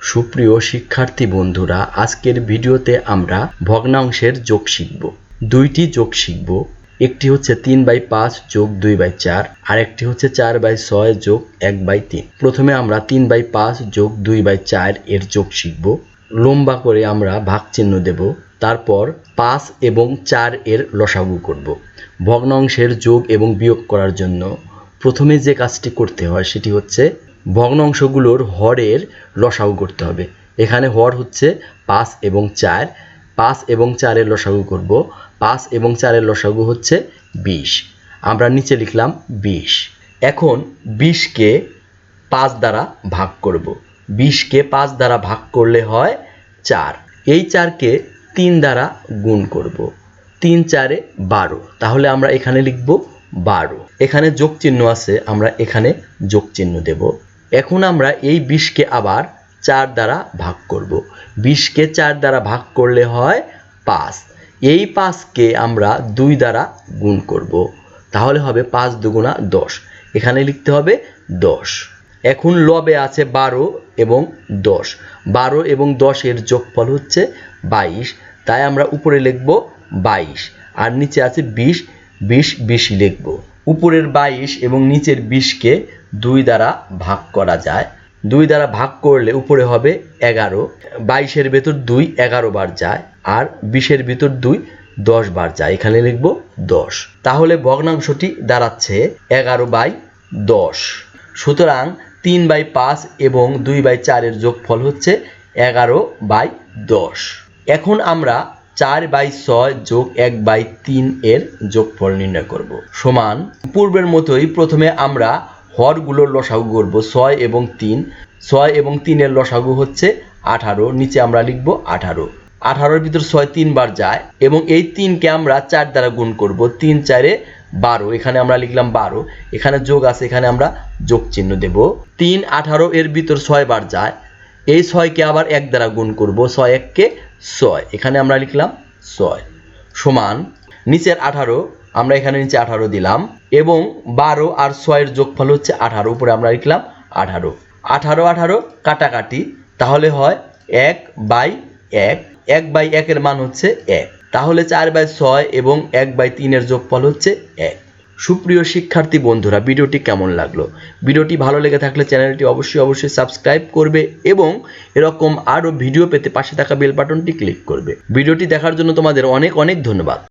সুপ্রিয় শিক্ষার্থী বন্ধুরা, আজকের ভিডিওতে আমরা ভগ্নাংশের যোগ শিখব। দুইটি যোগ শিখব। একটি হচ্ছে 3/5 যোগ 2/4, আর একটি হচ্ছে 4/6 যোগ 1/3। প্রথমে আমরা 3/5 যোগ 2/4 এর যোগ শিখব। লম্বা করে আমরা ভাগ চিহ্ন দেব, তারপর 5 এবং 4 এর লসাগু করব। ভগ্নাংশের যোগ এবং বিয়োগ করার জন্য প্রথমে যে কাজটি করতে হয় সেটি হচ্ছে ভগ্নাংশগুলোর হরের লসাগু করতে হবে। এখানে হর হচ্ছে 5 এবং 4, 5 এবং 4 এর লসাগু করব। 5 এবং 4 এর লসাগু হচ্ছে 20। আমরা নিচে লিখলাম 20। এখন 20কে 5 দ্বারা ভাগ করব। 20কে 5 দ্বারা ভাগ করলে হয় 4। এই 4কে 3 দ্বারা গুণ করব। 3 4 12, তাহলে আমরা এখানে লিখব 12। এখানে যোগ চিহ্ন আছে, আমরা এখানে যোগ চিহ্ন দেব। এখন আমরা এই 20কে আবার 4 দ্বারা ভাগ করব। 20কে 4 দ্বারা ভাগ করলে হয় 5। এই 5কে আমরা 2 দ্বারা গুণ করব, তাহলে হবে 5 দুগুণা 10। এখানে লিখতে হবে 10। এখন লবে আছে 12 এবং 10। 12 এবং 10 এর যোগফল হচ্ছে 22, তাই আমরা উপরে লিখব 22, আর নিচে আছে 20, 20 20ই লিখব। উপরের 22 এবং নিচের 20কে 2 দ্বারা ভাগ করা যায়। 2 দ্বারা ভাগ করলে উপরে হবে 11। 22-এর ভেতর 2 11 বার যায়, আর 20-এর ভিতর 2 10 বার যায়। এখানে লিখব 10। তাহলে ভগ্নাংশটি দাঁড়াচ্ছে 11/10। সুতরাং 3/5 এবং 2/4 এর যোগফল হচ্ছে 11/10। এখন আমরা 4/6 যোগ 1/3 এর যোগফল নির্ণয় করব। সমান পূর্বের মতোই প্রথমে আমরা হরগুলোর লসাগু করব। 6 এবং 3, 6 এবং 3 এর লসাগু হচ্ছে 18। নিচে আমরা লিখব 18। 18-এর ভিতর 6 3 বার যায়, এবং এই 3কে আমরা 4 দ্বারা গুণ করব। 3 4 12, এখানে আমরা লিখলাম 12। এখানে যোগ আছে, এখানে আমরা যোগ চিহ্ন দেব। 3 18 এর ভিতর 6 বার যায়, এই 6কে আবার 1 দ্বারা গুণ করব। 6 1 কে 6, এখানে আমরা লিখলাম 6। সমান নিচের 18, আমরা এখানে নিচে 18 দিলাম, এবং 12 আর 6 এর যোগফল হচ্ছে 18। উপরে আমরা লিখলাম 18। 18 18 কাটাকাটি, তাহলে হয় 1/1। 1/1 এর মান হচ্ছে 1। তাহলে 4/6 এবং 1/3 এর যোগফল হচ্ছে 1। সুপ্রিয় শিক্ষার্থী বন্ধুরা, ভিডিওটি কেমন লাগলো? ভিডিওটি ভালো লেগে থাকলে চ্যানেলটি অবশ্যই সাবস্ক্রাইব করবে, এবং এরকম আরো ভিডিও পেতে পাশে থাকা বেল বাটনটি ক্লিক করবে। ভিডিওটি দেখার জন্য তোমাদের অনেক অনেক ধন্যবাদ।